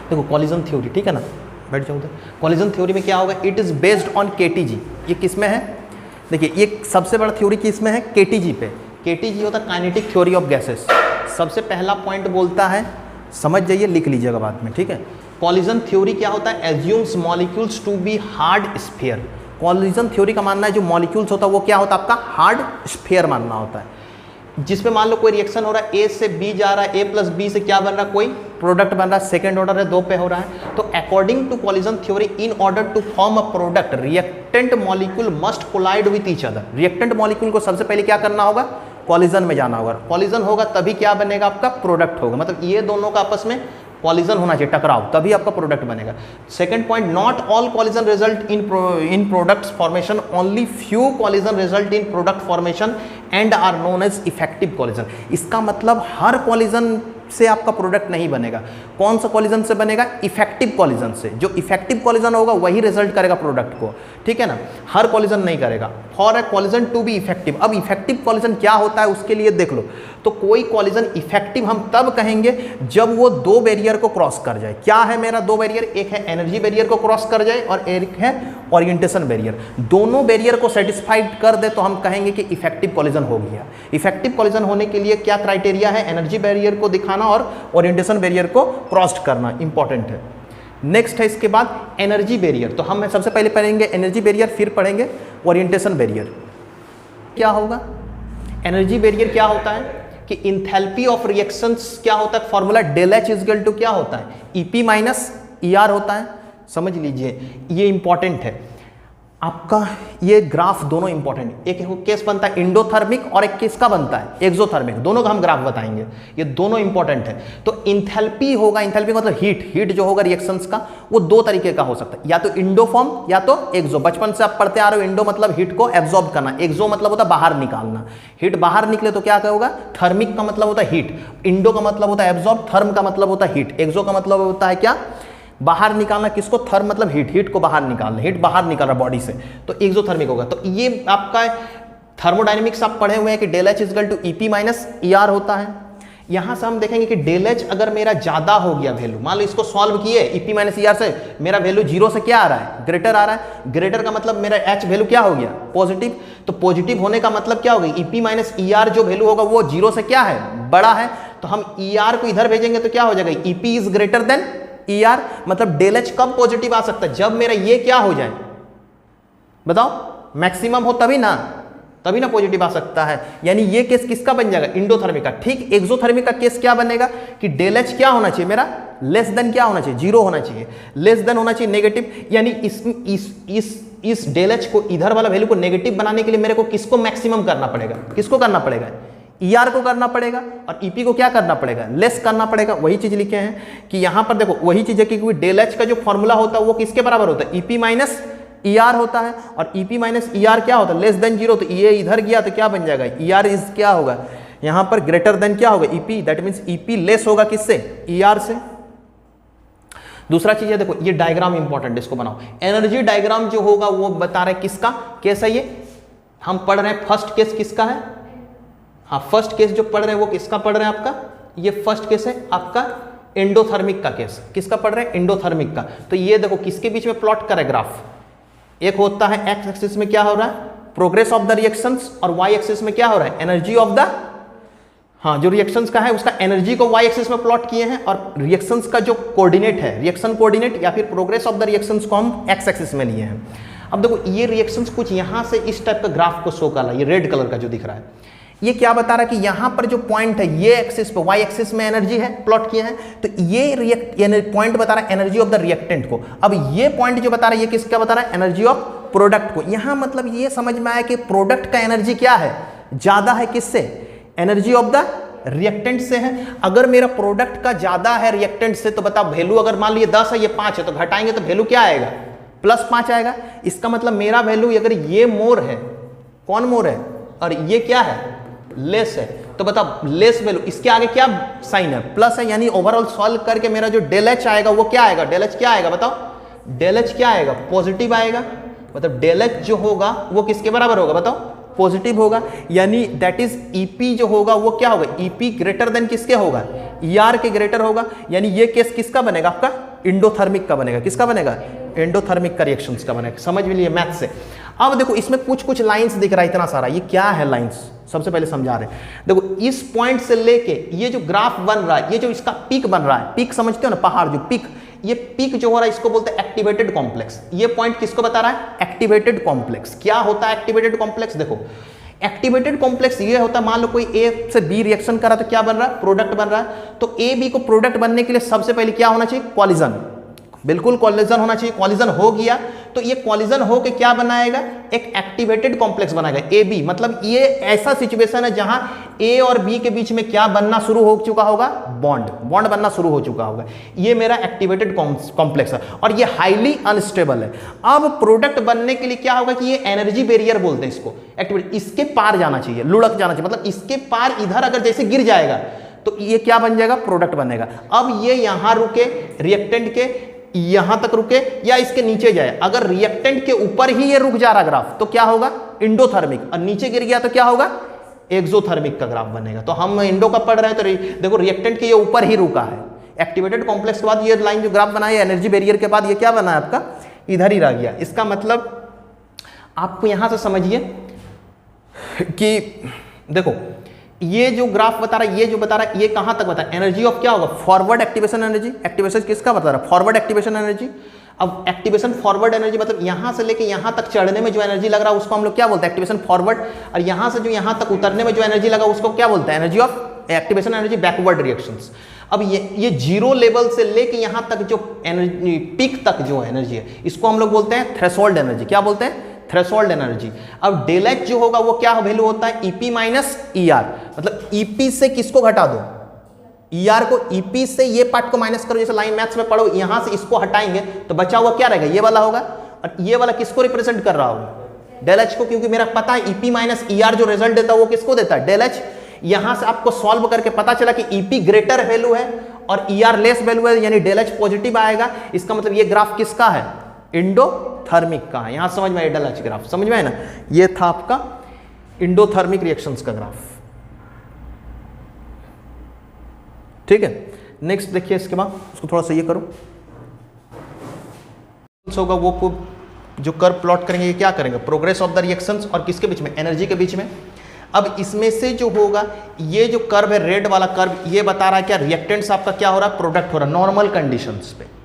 देखो collision theory, ठीक है ना, बैठ जाओ उधर। कॉलिजन थ्योरी में क्या होगा, it is based on KTG। ये किस में है, देखिए ये सबसे बड़ा थ्योरी किस में है, KTG पे। KTG होता है काइनेटिक थ्योरी ऑफ गैसेस। सबसे पहला पॉइंट बोलता है, समझ जाइए, लिख लीजिएगा बाद में, ठीक है। कॉलिजन थ्योरी क्या होता है, assumes molecules to be hard sphere. Collision theory का मानना है जो मॉलिक्यूल्स होता है वो क्या होता है, आपका हार्ड स्फीयर मानना होता है, जिसमें मान लो कोई रिएक्शन हो रहा है, A से B जा रहा है, A प्लस B से क्या बन रहा है, कोई प्रोडक्ट बन रहा है, सेकेंड ऑर्डर है, 2 पे हो रहा है। तो according to collision theory, in order to form a product, reactant molecule must collide with each other. Reactant molecule को सबसे पहले क्या करना होगा, कॉलिजन में जाना होगा। कॉलिजन होगा तभी क्या बनेगा, आपका प्रोडक्ट होगा। मतलब ये दोनों का आपस में कॉलिजन होना चाहिए, टकराव, तभी आपका प्रोडक्ट बनेगा। Second point, not all collision result in products formation, only few collision result in product formation and are known as effective collision. इसका मतलब हर कॉलिजन से आपका प्रोडक्ट नहीं बनेगा। कौन सा कॉलिजन से बनेगा, इफेक्टिव कॉलिजन से। जो इफेक्टिव कॉलिजन होगा वही रिजल्ट करेगा प्रोडक्ट को, ठीक है ना, हर कॉलिजन नहीं करेगा। For a collision to be effective, अब इफेक्टिव कॉलिजन क्या होता है उसके लिए देख लो। तो कोई कॉलिजन इफेक्टिव हम तब कहेंगे जब वो 2 बैरियर को क्रॉस कर जाए। क्या है मेरा 2 बैरियर, एक है एनर्जी बैरियर को क्रॉस कर जाए और एक है ओरिएंटेशन बैरियर। दोनों बैरियर को सेटिस्फाइड कर दे तो हम कहेंगे कि इफेक्टिव कॉलिजन हो गया। इफेक्टिव कॉलिजन होने के लिए क्या क्राइटेरिया है, एनर्जी बैरियर को दिखाना और ओरिएंटेशन बैरियर को क्रॉस करना इंपॉर्टेंट है। नेक्स्ट है इसके बाद एनर्जी बैरियर। तो हम सबसे पहले पढ़ेंगे एनर्जी बैरियर, फिर पढ़ेंगे ओरिएंटेशन बैरियर। क्या होगा, एनर्जी बैरियर क्या होता है कि इंथैल्पी ऑफ रिएक्शंस क्या होता है, formula del H is equal to क्या होता है, EP माइनस ER होता है। समझ लीजिए ये इंपॉर्टेंट है आपका, ये ग्राफ दोनों इंपॉर्टेंट। एक केस बनता है इंडोथर्मिक और एक किसका बनता है, एक्सोथर्मिक। दोनों का हम ग्राफ बताएंगे, ये दोनों इंपॉर्टेंट है। तो इंथैल्पी होगा, इंथैल्पी मतलब हीट जो होगा रिएक्शंस का, वो 2 तरीके का हो सकता है, या तो इंडो फॉर्म या तो एक्सो। बचपन से आप पढ़ते आ रहे हो, इंडो मतलब हीट को एब्जॉर्ब करना, एक्सो मतलब होता है बाहर निकालना। हीट बाहर निकले तो क्या होगा, थर्मिक का मतलब होता है हीट, इंडो का मतलब होता है एब्जॉर्ब, थर्म का मतलब होता है हीट, एक्सो का मतलब होता है क्या, बाहर निकालना। किसको, थर्म मतलब हीट को बाहर निकालना, हीट बाहर निकाल रहा बॉडी से, तो एक्सोथर्मिक होगा। तो ये आपका थर्मोडायनेमिक्स आप पढ़े हुए हैं कि del H is equal to EP minus ER होता है। यहां से हम देखेंगे कि डेल एच अगर मेरा ज्यादा हो गया वैल्यू, मान लो इसको सॉल्व किए EP माइनस ER से, मेरा वैल्यू 0 से क्या आ रहा है, ग्रेटर आ रहा है। ग्रेटर का मतलब मेरा H वैल्यू क्या हो गया, पॉजिटिव। तो पॉजिटिव होने का मतलब क्या होगा, EP माइनस ER जो वैल्यू होगा वो 0 से क्या है, बड़ा है। तो हम ER को इधर भेजेंगे तो क्या हो जाएगा, EP is greater than ER। मतलब डेल एच कब पॉजिटिव आ सकता है, जब मेरा ये क्या हो जाए, बताओ, मैक्सिमम हो तभी ना पॉजिटिव आ सकता है। यानी ये केस किसका बन जाएगा, इंडोथर्मिक का। ठीक, एक्सोथर्मिक का केस क्या बनेगा कि डेल एच क्या होना चाहिए मेरा, लेस देन क्या होना चाहिए, 0 होना चाहिए, लेस देन होना चाहिए नेगेटिव। यानी इस डेल एच को, इधर वाला वैल्यू को नेगेटिव बनाने के लिए मेरे को किसको मैक्सिमम करना पड़ेगा, किसको करना पड़ेगा, ER को करना पड़ेगा, और EP को क्या करना पड़ेगा, लेस करना पड़ेगा। वही चीज लिखे हैं कि यहां पर देखो, वही चीज है कि डेल एच का जो फॉर्मूला होता है वो किसके बराबर होता है, EP माइनस ER होता है। और EP माइनस ER क्या होता है, लेस देन 0। तो ये इधर गया तो क्या बन जाएगा, ER इज क्या होगा यहां पर, ग्रेटर देन क्या होगा, EP। That means EP less होगा किससे, ER से। दूसरा चीज है, देखो ये डायग्राम इंपॉर्टेंट, इसको बनाओ। एनर्जी डायग्राम जो होगा वो बता रहे किसका केस है, ये हम पढ़ रहे हैं फर्स्ट केस किसका है, हाँ फर्स्ट केस जो पढ़ रहे हैं वो किसका पढ़ रहे हैं आपका, ये फर्स्ट केस है आपका एंडोथर्मिक का केस। किसका पढ़ रहे हैं, एंडोथर्मिक का। तो ये देखो किसके बीच में प्लॉट करे ग्राफ, एक होता है एक्स एक्सिस में क्या हो रहा है, प्रोग्रेस ऑफ द रिएक्शंस, और वाई एक्सिस में क्या हो रहा है, एनर्जी ऑफ द, हाँ जो रिएक्शंस का है उसका एनर्जी को वाई एक्सिस में प्लॉट किए हैं, और रिएक्शंस का जो कोऑर्डिनेट है, रिएक्शन कोऑर्डिनेट या फिर प्रोग्रेस ऑफ द रिएक्शंस को हम एक्स एक्सिस में लिए हैं। अब देखो ये रिएक्शंस कुछ यहां से इस टाइप का ग्राफ को शो कर रहा है, ये रेड कलर का जो दिख रहा है, ये क्या बता रहा है कि यहां पर जो पॉइंट है ये एक्सिस पे, वाई एक्सिस में एनर्जी है, प्लॉट किए हैं। तो ये पॉइंट बता रहा है एनर्जी ऑफ द रिएक्टेंट को। अब ये पॉइंट जो बता रहा है ये किसका बता रहा है, एनर्जी ऑफ प्रोडक्ट को। यहां मतलब ये समझ में आया कि प्रोडक्ट का एनर्जी क्या है, ज्यादा है किससे, एनर्जी ऑफ द रिएक्टेंट से है। अगर मेरा प्रोडक्ट का ज्यादा है रिएक्टेंट से, तो बताओ वैल्यू अगर मान लीजिए 10 है, ये 5 है, तो घटाएंगे तो वैल्यू क्या आएगा, +5 आएगा। इसका मतलब मेरा वैल्यू अगर ये मोर है, कौन मोर है, और ये क्या है, लेस है, तो बताओ लेस वैल्यू, इसके आगे क्या साइन है, प्लस है। यानी ओवरऑल सॉल्व करके मेरा जो डेल एच आएगा वो क्या आएगा, डेल एच क्या आएगा, बताओ डेल एच क्या आएगा, पॉजिटिव आएगा। मतलब डेल एच जो होगा वो किसके बराबर होगा, बताओ पॉजिटिव होगा। यानी दैट इज EP जो होगा वो क्या होगा, EP ग्रेटर देन किसके होगा, ER के ग्रेटर होगा। यानी ये केस किसका बनेगा, आपका एंडोथर्मिक का बनेगा। किसका बनेगा? एंडोथर्मिक का रिएक्शंस का बनेगा। समझ में लिए मैथ से। अब देखो इसमें कुछ कुछ लाइंस दिख रहा है इतना सारा, ये क्या है लाइंस, सबसे पहले समझा रहे हैं। देखो इस पॉइंट से लेके ये जो ग्राफ बन रहा है, ये जो इसका पीक बन रहा है, पीक समझते हो ना, पहाड़ जो पीक, ये पीक जो हो रहा है इसको बोलते हैं एक्टिवेटेड कॉम्प्लेक्स। ये पॉइंट किसको बता रहा है? Activated complex. क्या होता है एक्टिवेटेड कॉम्प्लेक्स? देखो एक्टिवेटेड कॉम्प्लेक्स ये होता है, मान लो कोई ए से बी रिएक्शन कर रहा है तो क्या बन रहा है? प्रोडक्ट बन रहा है। तो ए बी को प्रोडक्ट बनने के लिए सबसे पहले क्या होना चाहिए? कॉलिजन। बिल्कुल कॉलिजन होना चाहिए। कॉलिजन हो गया तो ये कॉलिजन हो के क्या बनाएगा? एक एक्टिवेटेड कॉम्प्लेक्स बनाएगा ए बी। मतलब ये ऐसा सिचुएशन है जहां ए और बी के बीच में क्या बनना शुरू हो चुका होगा? बॉन्ड बनना शुरू हो चुका होगा। ये मेरा एक्टिवेटेड कॉम्प्लेक्स है और ये हाईली अनस्टेबल है। अब प्रोडक्ट बनने के लिए क्या होगा कि ये एनर्जी बैरियर बोलते हैं इसको, एक्टिवेट, इसके पार जाना चाहिए, लुढ़क जाना चाहिए। मतलब इसके पार इधर अगर जैसे गिर जाएगा तो ये क्या बन जाएगा? प्रोडक्ट बनेगा। अब ये यहां रुके, रिएक्टेंट के यहां तक रुके या इसके नीचे जाए। अगर रिएक्टेंट के ऊपर ही ये रुक जा रहा ग्राफ तो क्या होगा? एंडोथर्मिक। और नीचे गिर गया तो क्या होगा? एक्सोथर्मिक का ग्राफ बनेगा। तो हम एंडो का पढ़ रहे हैं तो देखो रिएक्टेंट के ये ऊपर ही रुका है। एक्टिवेटेड कॉम्प्लेक्स के बाद ये लाइन जो ग्राफ बनाई है एनर्जी बैरियर के बाद, ये क्या बना है आपका? इधर ही रह गया। इसका मतलब आपको यहां से समझिए कि देखो ये जो ग्राफ बता रहा है, ये जो बता रहा है, ये कहां तक बता रहा है? एनर्जी ऑफ क्या होगा? Forward activation energy. एक्टिवेशन किसका बता रहा है? Forward activation energy. अब एक्टिवेशन फॉरवर्ड एनर्जी मतलब यहां से लेके यहां तक चढ़ने में जो एनर्जी लग रहा है उसको हम लोग क्या बोलते हैं? Activation forward. और यहां से जो यहां तक उतरने में जो एनर्जी लगा उसको क्या बोलते हैं? Energy of activation energy backward reactions. अब ये जीरो लेवल से लेके यहां तक जो एनर्जी पीक तक जो एनर्जी है इसको हम लोग बोलते हैं थ्रेशोल्ड एनर्जी। क्या बोलते हैं? Threshold energy. अब डेल एच जो होगा वो क्या वैल्यू होता है? EP minus ER. मतलब ईपी से किसको घटा दो? ईआर को। ईपी से ये पार्ट को माइनस करो, जैसे लाइन मैथ्स में पढ़ो, यहां से इसको हटाएंगे तो बचा हुआ क्या रहेगा? ये वाला होगा। और ये वाला किसको रिप्रेजेंट कर रहा होगा? डेल एच को, क्योंकि मेरा पता है ईपी माइनस ईआर जो रिजल्ट देता है वो किसको देता है? Del H. यहां से आपको सॉल्व करके पता चला कि ईपी ग्रेटर वैल्यू है और ईआर लेस वैल्यू है, यानी डेल एच पॉजिटिव आएगा। इसका मतलब ये ग्राफ किसका है? एंडोथर्मिक का है। यहां समझ में आया डेल एच ग्राफ? समझ में आया ना? ये था आपका एंडोथर्मिक रिएक्शंस का ग्राफ। ठीक है, नेक्स्ट देखिए। इसके बाद उसको थोड़ा सा ये करो, होगा वो को जो कर्व प्लॉट करेंगे, ये क्या करेंगे? प्रोग्रेस ऑफ द रिएक्शंस और किसके बीच में? एनर्जी के बीच में। अब इसमें से जो होगा ये जो कर्व है, रेड वाला कर्व, ये बता रहा है क्या? रिएक्टेंट्स आपका क्या हो रहा है? प्रोडक्ट हो रहा है नॉर्मल कंडीशंस पे।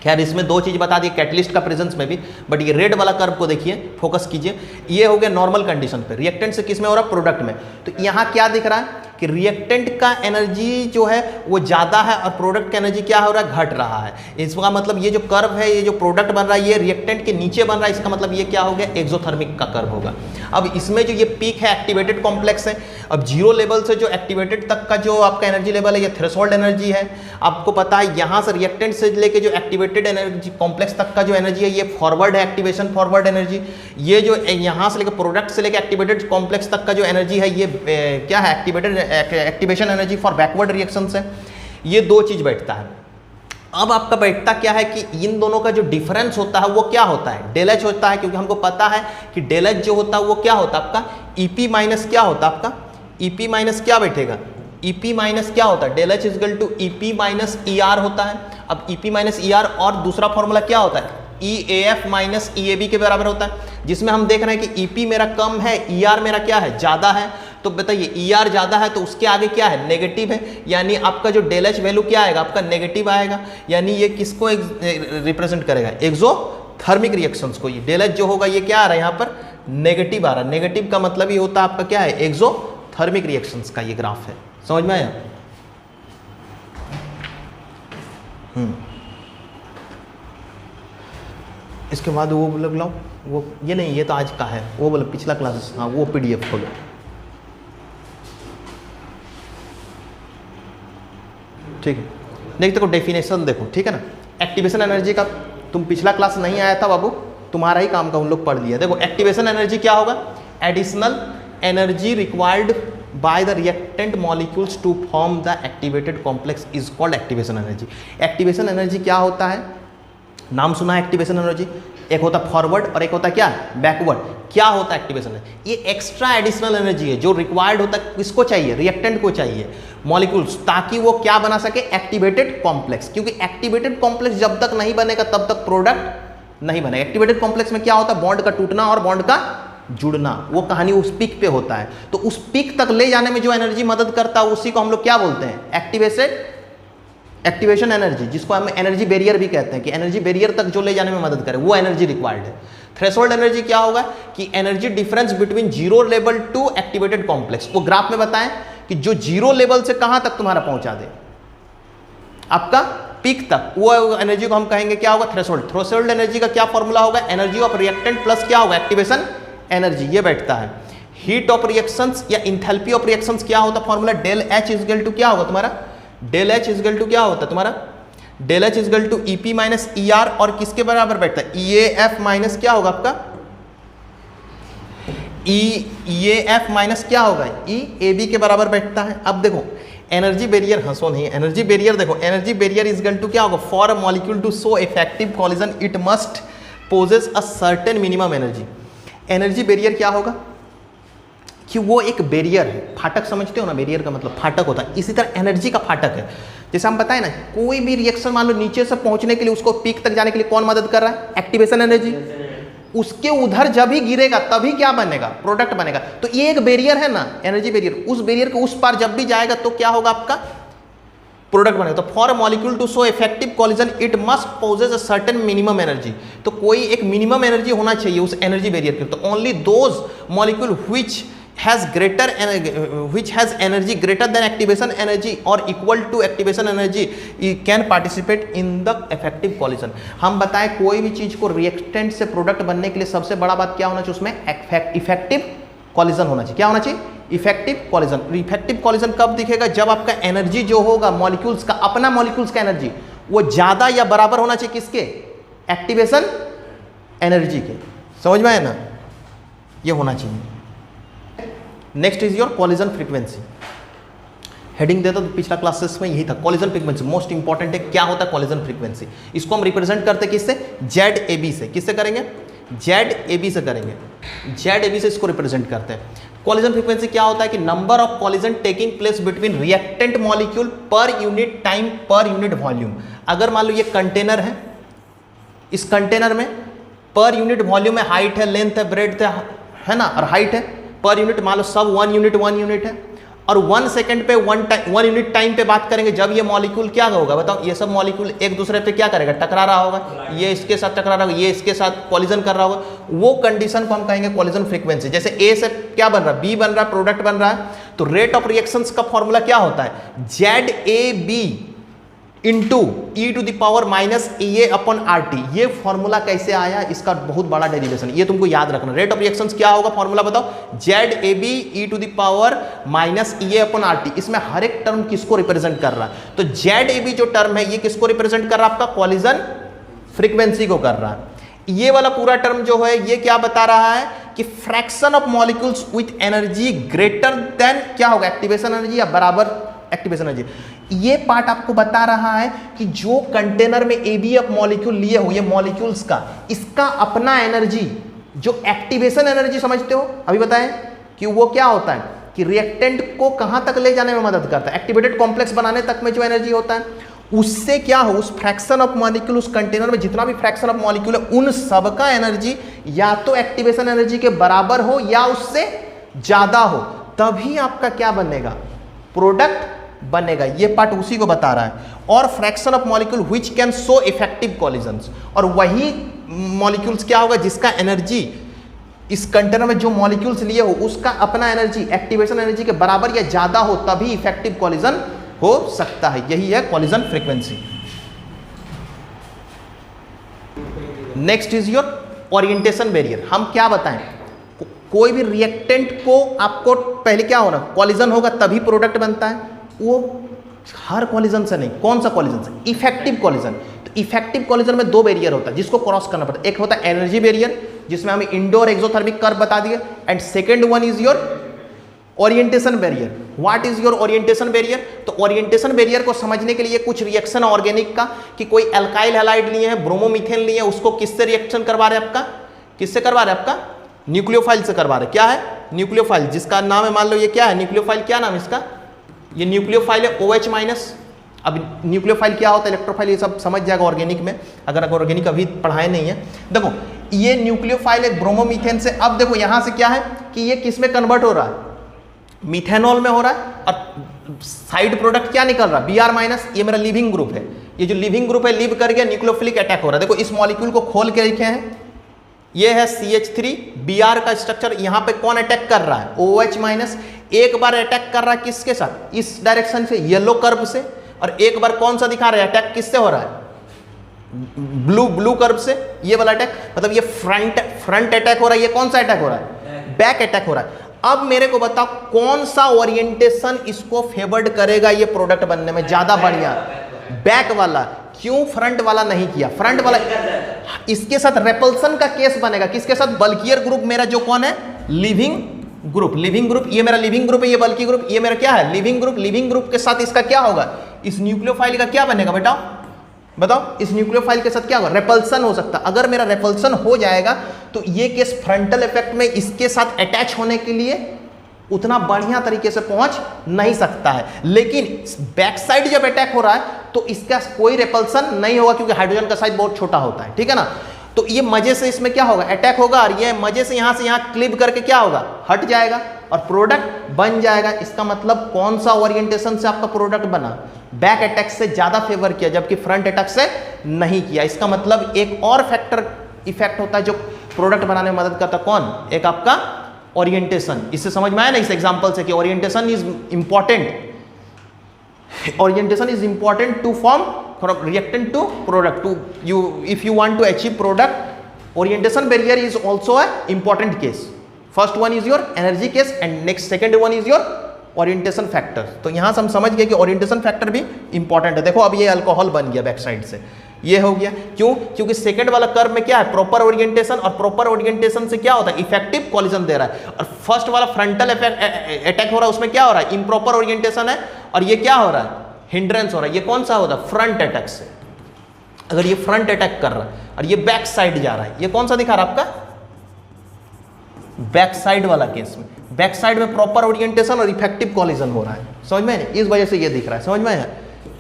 खैर इसमें दो चीज बता दी कैटलिस्ट का प्रेजेंस में भी, बट ये रेड वाला कर्व को देखिए, फोकस कीजिए। ये हो गया नॉर्मल कंडीशन पे, रिएक्टेंट से किस में हो रहा है? प्रोडक्ट में। तो यहाँ क्या दिख रहा है कि रिएक्टेंट का एनर्जी जो है वो ज़्यादा है और प्रोडक्ट का एनर्जी क्या हो रहा है? घट रहा है। इसका मतलब ये जो कर्व है, ये जो प्रोडक्ट बन रहा है, ये रिएक्टेंट के नीचे बन रहा है। इसका मतलब ये क्या हो गया? एक्सोथर्मिक का कर्व होगा। अब इसमें जो ये पीक है एक्टिवेटेड कॉम्प्लेक्स है। अब जीरो लेवल से जो एक्टिवेटेड तक का जो आपका एनर्जी लेवल है, ये थ्रेशोल्ड एनर्जी है। आपको पता है यहाँ से रिएक्टेंट से लेके जो एक्टिवेटेड एनर्जी कॉम्प्लेक्स तक का जो एनर्जी है, ये फॉरवर्ड है, एक्टिवेशन फॉरवर्ड एनर्जी। ये जो यहाँ से लेकर प्रोडक्ट से लेकर एक्टिवेटेड कॉम्प्लेक्स तक का जो एनर्जी है, ये क्या है? Activation energy for backward reactions है। ये दो चीज बैठता है। अब आपका बैठता क्या है कि इन दोनों का जो डिफरेंस होता है वो क्या होता है? डेल एच होता है, क्योंकि हमको पता है कि डेल एच जो होता है वो क्या होता है आपका? ईपी माइनस क्या होता है आपका? ईपी माइनस क्या बैठेगा? ईपी माइनस क्या होता है? Del H is equal to EP minus ER होता है। अब ईपी माइनस ईआर और दूसरा फॉर्मूला क्या होता है? EAF माइनस EAB के बराबर होता है, जिसमें हम देख रहे हैं कि EP मेरा कम है, ER मेरा क्या है? ज़्यादा है। तो बताइए ER ज़्यादा है तो उसके आगे क्या है? नेगेटिव है, यानी आपका जो डेल एच वैल्यू क्या आएगा? आपका नेगेटिव आएगा। यानी ये किसको रिप्रेजेंट करेगा? एक्सोथर्मिक रिएक्शंस को। ये डेल एच जो होगा ये क्या आ रहा है यहाँ पर? नेगेटिव आ रहा है। नेगेटिव का मतलब ये होता है आपका क्या है? एक्सोथर्मिक रिएक्शंस का ये ग्राफ है। समझ में आया? इसके बाद वो बोले लाओ, वो ये नहीं, ये तो आज का है, वो बोले पिछला क्लास, हाँ वो PDF खोलो। ठीक है, नेक्स्ट देखो डेफिनेशन देखो, ठीक है ना। एक्टिवेशन एनर्जी का तुम पिछला क्लास नहीं आया था बाबू, तुम्हारा ही काम का उन लोग पढ़ लिया। देखो एक्टिवेशन एनर्जी क्या होगा? Additional energy required by the reactant molecules to form the activated complex is called activation energy। Activation energy क्या होता है? नाम सुना है एक्टिवेशन एनर्जी? एक होता है फॉरवर्ड और एक होता है क्या, बैकवर्ड। क्या होता है एक्टिवेशन? ये एक्स्ट्रा एडिशनल एनर्जी है जो रिक्वायर्ड होता है, किसको चाहिए, रिएक्टेंट को चाहिए, मॉलिक्यूल्स, ताकि वो क्या बना सके, एक्टिवेटेड कॉम्प्लेक्स। क्योंकि एक्टिवेटेड कॉम्प्लेक्स जब तक नहीं बनेगा तब तक प्रोडक्ट नहीं बनेगा। एक्टिवेटेड कॉम्प्लेक्स में क्या होता है, बॉन्ड का टूटना और बॉन्ड का जुड़ना, वो कहानी उस पीक पे होता है। तो उस पीक तक ले जाने में जो एनर्जी मदद करता है उसी को हम लोग क्या बोलते हैं, एक्टिवेशन एनर्जी, जिसको हम एनर्जी बैरियर भी कहते हैं, कि एनर्जी बैरियर तक जो ले जाने में मदद करे वो एनर्जी रिक्वायर्ड है। थ्रेशोल्ड एनर्जी क्या होगा कि energy difference between zero level to activated complex. वो ग्राफ में बताएं कि जो जीरो लेवल से कहां तक तुम्हारा पहुंचा दे, आपका पीक तक, वो एनर्जी को हम कहेंगे क्या होगा, थ्रेशोल्ड। थ्रेशोल्ड एनर्जी का क्या फॉर्मूला होगा, एनर्जी ऑफ रिएक्टेंट प्लस क्या होगा, एक्टिवेशन एनर्जी, ये बैठता है। हीट ऑफ रिएक्शंस या इंथैल्पी ऑफ रिएक्शंस क्या होता है formula, del H is equal to क्या होगा तुम्हारा, डेल एच इजगल टू क्या होता है तुम्हारा, del H is equal to EP minus E R, और किसके बराबर बैठता है, ई ए एफ माइनस क्या होगा आपका, ई ए एफ माइनस क्या होगा, ई ए बी के बराबर बैठता है। अब देखो एनर्जी बैरियर, हंसो नहीं, एनर्जी बैरियर देखो, एनर्जी बैरियर इजगल टू क्या होगा, for a molecule to show effective collision it must possess a certain minimum energy. Energy barrier क्या होगा कि वो एक बैरियर है, फाटक समझते हो ना, बैरियर का मतलब फाटक होता है, इसी तरह एनर्जी का फाटक है। जैसे हम बताएं ना, कोई भी रिएक्शन मान लो नीचे से पहुंचने के लिए, उसको पीक तक जाने के लिए कौन मदद कर रहा है, एक्टिवेशन एनर्जी। उसके उधर जब ही गिरेगा तभी क्या बनेगा, प्रोडक्ट बनेगा। तो ये एक बैरियर है ना, एनर्जी बैरियर, उस बैरियर के उस पार जब भी जाएगा तो क्या होगा, आपका प्रोडक्ट बनेगा। तो for a molecule to show effective collision it must possess a certain minimum energy. तो कोई एक मिनिमम एनर्जी होना चाहिए उस एनर्जी बैरियर के। तो only those molecule which has energy greater than activation energy or equal to activation energy can participate in the effective collision। हम बताएं कोई भी चीज को रिएक्टेंट से प्रोडक्ट बनने के लिए सबसे बड़ा बात क्या होना चाहिए, उसमें इफेक्टिव कॉलिजन होना चाहिए। क्या होना चाहिए, इफेक्टिव कॉलिजन। इफेक्टिव कॉलिजन कब दिखेगा, जब आपका एनर्जी जो होगा मॉलिक्यूल्स का, अपना मॉलिक्यूल्स का एनर्जी वो ज्यादा या बराबर होना चाहिए किसके, एक्टिवेशन एनर्जी के। समझ में आया ना, ये होना चाहिए। Next is your collision frequency. Heading देता तो पिछला क्लासेस में यही था, कॉलिजन फ्रीक्वेंसी मोस्ट इंपॉर्टेंट है। क्या होता है कॉलिजन फ्रीक्वेंसी, इसको हम रिप्रेजेंट करते हैं किससे, जेड ए बी से। किससे करेंगे, जेड ए बी से करेंगे, जेड ए बी से इसको रिप्रेजेंट करते हैं। कॉलिजन फ्रीक्वेंसी क्या होता है कि number of collision taking place between reactant molecule per unit time per unit volume. अगर मान लो ये कंटेनर है, इस कंटेनर में पर यूनिट वॉल्यूम में हाइट है, लेंथ है, ब्रेड्थ है ना, और हाइट है, पर यूनिट मान लो सब 1 यूनिट है, और 1 सेकंड पे 1 यूनिट टाइम पे बात करेंगे जब ये मॉलिक्यूल क्या होगा, बताओ, ये सब मॉलिक्यूल एक दूसरे पे क्या करेगा, टकरा रहा होगा, ये इसके साथ टकरा रहा होगा, ये इसके साथ कॉलिजन कर रहा होगा, वो कंडीशन को हम कहेंगे कॉलिजन फ्रीक्वेंसी। जैसे ए से क्या बन रहा है, बी बन रहा है, प्रोडक्ट बन रहा है, तो रेट ऑफ रिएक्शंस का फॉर्मूला क्या होता है, Z A B into E to the power minus E A upon R T. ये फॉर्मूला कैसे आया, इसका बहुत बड़ा डेरिवेशन, ये तुमको याद रखना। रेट ऑफ रिएक्शंस क्या होगा, फॉर्मूला बताओ, Z A B E to the power minus E A upon R T. इसमें हर एक टर्म किसको रिप्रेजेंट कर रहा है, तो जेड ए बी जो टर्म है ये किसको रिप्रेजेंट कर रहा है, आपका कॉलिजन फ्रीक्वेंसी को कर रहा है। ये वाला पूरा टर्म जो है ये क्या बता रहा है कि fraction of molecules with energy greater than क्या होगा, एक्टिवेशन एनर्जी या बराबर एक्टिवेशन एनर्जी। ये पार्ट आपको बता रहा है कि जो कंटेनर में एबीएफ मॉलिक्यूल लिए हो, ये मॉलिक्यूल्स का, इसका अपना एनर्जी जो एक्टिवेशन एनर्जी समझते हो, अभी बताएं कि वो क्या होता है कि रिएक्टेंट को कहां तक ले जाने में मदद करता है, एक्टिवेटेड कॉम्प्लेक्स बनाने तक में जो एनर्जी होता है, उससे क्या हो, उस फ्रैक्शन ऑफ मॉलिक्यूल, उस कंटेनर में जितना भी फ्रैक्शन ऑफ मॉलिक्यूल है, उन सबका एनर्जी या तो एक्टिवेशन एनर्जी के बराबर हो या उससे ज्यादा हो, तभी आपका क्या बनेगा, प्रोडक्ट बनेगा। ये पार्ट उसी को बता रहा है। और fraction of molecule which can show effective collisions, और वही मॉलिक्यूल्स क्या होगा जिसका एनर्जी इस कंटेनर में जो मॉलिक्यूल्स लिए हो उसका अपना एनर्जी एक्टिवेशन एनर्जी के बराबर या ज्यादा हो, तभी इफेक्टिव कॉलिजन हो सकता है। यही है collision frequency. Next is your orientation barrier. हम क्या बताएं, कोई भी रिएक्टेंट को आपको पहले क्या होना, कॉलिजन होगा तभी प्रोडक्ट बनता है। वो हर कॉलिजन से नहीं, कौन सा कॉलिजन से, इफेक्टिव कॉलिजन। तो इफेक्टिव कॉलिजन में 2 बैरियर होता है जिसको क्रॉस करना पड़ता है। एक होता है एनर्जी बैरियर जिसमें हम इंडोर एक्सोथर्मिक कर्व बता दिए, and second one is your orientation barrier, what is your orientation barrier? तो ओरिएंटेशन बैरियर को समझने के लिए कुछ रिएक्शन ऑर्गेनिक का, कि कोई एल्काइल हैलाइड लिए हैं, ब्रोमोमीथेन लिए, उसको किससे रिएक्शन करवा रहे हैं आपका, किससे करवा रहे हैं आपका, न्यूक्लियोफाइल से करवा रहे। क्या है? न्यूक्लियोफाइल, जिसका नाम है, मान लो ये क्या है न्यूक्लियोफाइल, क्या नाम है इसका, ये न्यूक्लियोफाइल है OH-। अब न्यूक्लियोफाइल क्या होता है, इलेक्ट्रोफाइल, ये सब समझ जाएगा ऑर्गेनिक में, अगर ऑर्गेनिक अभी पढ़ाए नहीं है। देखो ये न्यूक्लियोफाइल है ब्रोमोमीथेन से। अब देखो यहां से क्या है कि ये किस में कन्वर्ट हो रहा है, मिथेनॉल में हो रहा है, और साइड प्रोडक्ट क्या निकल रहा है, Br-। ये मेरा लिविंग ग्रुप है, ये जो लिविंग ग्रुप है लिव कर गया, न्यूक्लियोफिलिक अटैक हो रहा है। देखो इस मॉलिक्यूल को खोल के लिखे हैं, ये है CH3, Br का स्ट्रक्चर, यहां पे कौन अटैक कर रहा है, OH-। एक बार अटैक कर रहा है किसके साथ, इस डायरेक्शन से, येलो कर्व से, और एक बार कौन सा दिखा रहा है अटैक, किससे हो रहा है, ब्लू कर्व से, ये वाला अटैक, मतलब ये फ्रंट अटैक हो रहा है। ये कौन सा अटैक हो रहा है, बैक अटैक हो रहा है। अब मेरे को बताओ कौन सा ओरिएंटेशन इसको फेवर्ड करेगा ये प्रोडक्ट बनने में ज्यादा बढ़िया, बैक वाला। क्यों फ्रंट वाला नहीं किया, फ्रंट वाला इसके साथ रेपल्सन का केस बनेगा, किसके साथ, बल्कियर ग्रुप मेरा जो कौन है, लिविंग ग्रुप, लिविंग ग्रुप, ये मेरा लिविंग ग्रुप है, ये बल्की ग्रुप, ये मेरा क्या है, लिविंग ग्रुप। लिविंग ग्रुप के साथ इसका क्या होगा, इस न्यूक्लियोफाइल का क्या बनेगा बेटा, बताओ, इस न्यूक्लियोफाइल के साथ क्या होगा, रेपल्सन हो सकता। अगर मेरा रेपल्सन हो जाएगा तो ये केस फ्रंटल इफेक्ट में इसके साथ अटैच होने के लिए उतना बढ़िया तरीके से पहुंच नहीं सकता है। लेकिन बैक साइड जब अटैक हो रहा है तो इसका कोई रेपल्सन नहीं होगा, क्योंकि हाइड्रोजन का साइज बहुत छोटा होता है, ठीक है ना। तो ये मजे से इसमें क्या होगा, अटैक होगा, और ये मजे से यहां क्लिप करके क्या होगा, हट जाएगा और प्रोडक्ट बन जाएगा। इसका मतलब कौन सा ओरिएंटेशन से आपका प्रोडक्ट बना, बैक अटैक से ज्यादा फेवर किया, जबकि फ्रंट अटैक से नहीं किया। इसका मतलब एक और फैक्टर इफेक्ट होता है जो प्रोडक्ट बनाने में मदद करता है, कौन, एक आपका ओरिएंटेशन। इससे समझ में आया ना इस एग्जांपल से कि orientation is important, orientation is important to form from reactant to product. To you, if you want to achieve product, orientation barrier is also a important case. First one is your energy case and next second one is your orientation factor. तो यहाँ से हम समझ गए कि orientation factor भी important है। देखो अब ये अल्कोहल बन गया बैक साइड से, ये हो गया क्यों, क्योंकि सेकंड वाला कर्व में क्या है, प्रॉपर ओरिएंटेशन, और प्रॉपर ओरिएंटेशन से क्या होता है, इफेक्टिव कॉलिजन दे रहा है। और फर्स्ट वाला फ्रंटल अटैक हो रहा है, उसमें क्या हो रहा है, इम्प्रॉपर ओरिएंटेशन है, और ये क्या हो रहा है, हिंड्रेंस हो रहा है। ये कौन सा होता है, फ्रंट अटैक से। अगर ये फ्रंट अटैक कर रहा है और ये बैक साइड जा रहा है, ये कौन सा दिखा रहा है आपका, बैक साइड वाला केस में, बैक साइड में प्रॉपर ओरिएंटेशन और इफेक्टिव कॉलिजन हो रहा है, समझ में, इस वजह से ये दिख रहा है, समझ में है,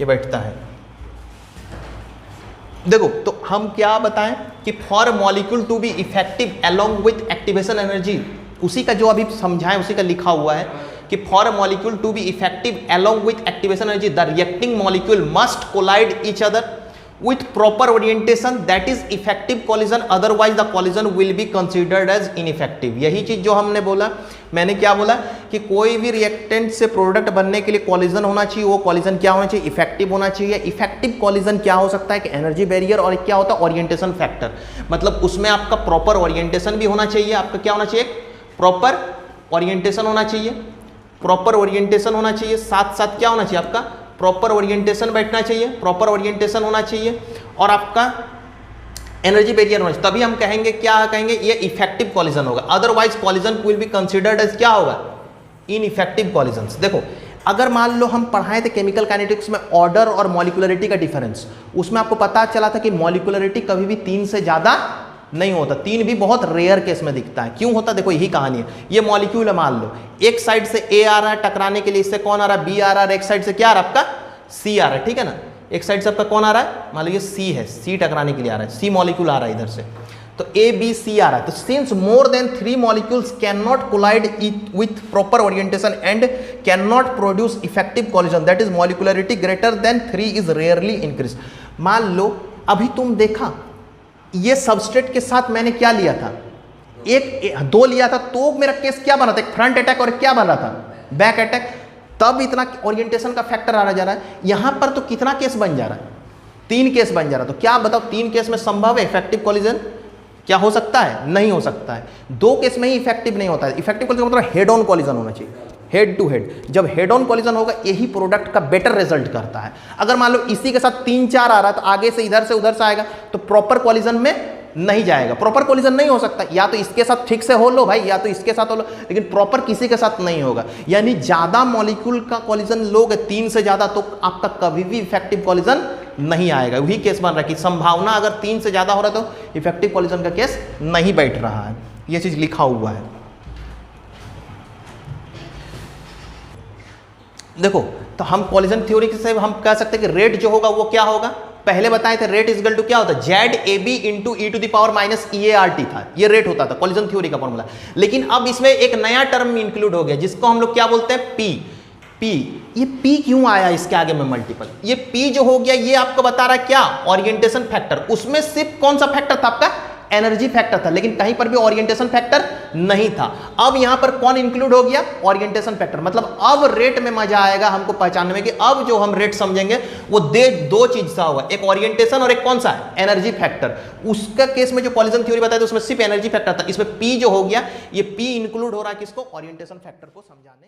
ये बैठता है। देखो तो हम क्या बताएं कि for molecule to be effective along with activation energy, उसी का जो अभी समझाएं उसी का लिखा हुआ है कि for molecule to be effective along with activation energy the reacting molecule must collide each other with proper orientation, that is effective collision, otherwise the collision will be considered as ineffective। यही चीज जो हमने बोला, मैंने क्या बोला कि कोई भी रिएक्टेंट से प्रोडक्ट बनने के लिए कॉलिजन होना चाहिए, वो कॉलिजन क्या होना चाहिए, इफेक्टिव होना चाहिए। इफेक्टिव कॉलिजन क्या हो सकता है कि एनर्जी बैरियर, और क्या होता है ओरिएंटेशन फैक्टर, मतलब उसमें आपका प्रॉपर ओरिएंटेशन भी होना चाहिए, आपका क्या होना चाहिए, प्रॉपर ओरिएंटेशन होना चाहिए, प्रॉपर ओरिएंटेशन होना चाहिए, साथ साथ क्या होना चाहिए आपका, प्रॉपर ओरिएंटेशन बैठना चाहिए, प्रॉपर ओरिएंटेशन होना चाहिए, और आपका एनर्जी बैरियर होना चाहिए। तभी हम कहेंगे, क्या कहेंगे, ये इफेक्टिव कॉलिजन होगा। Otherwise collision will be considered as क्या होगा, इनइफेक्टिव कॉलिजन्स। देखो अगर मान लो हम पढ़ाए थे केमिकल काइनेटिक्स में ऑर्डर और मॉलिक्युलरिटी का डिफरेंस, उसमें आपको पता चला था कि मॉलिक्युलरिटी कभी भी 3 से ज्यादा नहीं होता, 3 भी बहुत रेयर केस में दिखता है। क्यों होता, देखो यही कहानी है। ये मॉलिक्यूल है, मान लो एक साइड से ए आ रहा है टकराने के लिए, इससे कौन आ रहा है, बी आ रहा है, एक साइड से क्या आ रहा है आपका, सी आ रहा है, ठीक है ना। एक साइड से आपका कौन आ रहा है, मान लो ये सी है, सी टकराने के लिए आ रहा है, सी मॉलिक्यूल आ रहा है इधर से, तो ए बी सी आ रहा है। तो since more than 3 molecules can not collide with proper orientation and can not produce effective collision, that is molecularity greater than 3 is rarely increase. मान लो अभी तुम देखा, ये सबस्ट्रेट के साथ मैंने क्या लिया था, दो लिया था, तो मेरा केस क्या बना था, एक फ्रंट अटैक और क्या बन रहा था, बैक अटैक। तब इतना ओरिएंटेशन का फैक्टर आ जा रहा है। यहां पर तो कितना केस बन जा रहा है, 3 केस बन जा रहा है। तो क्या बताओ 3 केस में संभव है इफेक्टिव कॉलिजन, क्या हो सकता है, नहीं हो सकता है। 2 केस में ही इफेक्टिव नहीं होता है। इफेक्टिव कॉलिजन मतलब हेड ऑन कॉलिजन होना चाहिए, हेड टू हेड। जब हेड ऑन कॉलिजन होगा यही प्रोडक्ट का बेटर रिजल्ट करता है। अगर मान लो इसी के साथ 3-4 आ रहा है तो आगे से इधर से उधर से आएगा, तो प्रॉपर कॉलिजन में नहीं जाएगा, प्रॉपर कोलिजन नहीं हो सकता, या तो इसके साथ ठीक से हो लो भाई, या तो इसके साथ हो लो, लेकिन प्रॉपर किसी के साथ नहीं होगा। यानी ज्यादा मॉलिक्यूल का कोलिजन लोगे 3 से ज्यादा तो आपका कभी भी इफेक्टिव कोलिजन नहीं आएगा। वही केस बन रहा है कि संभावना अगर 3 से ज्यादा हो रहा है तो इफेक्टिव कोलिजन का केस नहीं बैठ रहा है, ये चीज लिखा हुआ है। देखो तो हम कोलिजन थ्योरी से हम कह सकते हैं कि रेट जो होगा वो क्या होगा, पहले बताए थे रेट इज इक्वल टू क्या होता है, Z A B into E to the power minus E A R T था, ये रेट होता था कोलिजन थ्योरी का फॉर्मूला। लेकिन अब इसमें एक नया टर्म इंक्लूड हो गया जिसको हम लोग क्या बोलते हैं, पी। पी, ये पी क्यों आया इसके आगे में मल्टीपल, ये पी जो हो गया ये आपको बता रहा है क्या, ओरिएंटेशन फैक्टर। उसमें सिर्फ कौन सा फैक्टर था आपका, एनर्जी फैक्टर था, लेकिन कहीं पर भी ओरिएंटेशन फैक्टर नहीं था। अब यहां पर कौन इंक्लूड हो गया, ओरिएंटेशन फैक्टर। मतलब अब रेट में मजा आएगा हमको पहचानने में कि अब जो हम रेट समझेंगे वो दो चीज सा होगा, एक ओरिएंटेशन और एक कौन सा है, एनर्जी फैक्टर। उसका केस में जो कोलिजन थ्योरी बताया था उसमें सिर्फ एनर्जी फैक्टर था, इसमें पी जो हो गया ये पी इंक्लूड हो रहा है किसको, ओरिएंटेशन फैक्टर को समझाने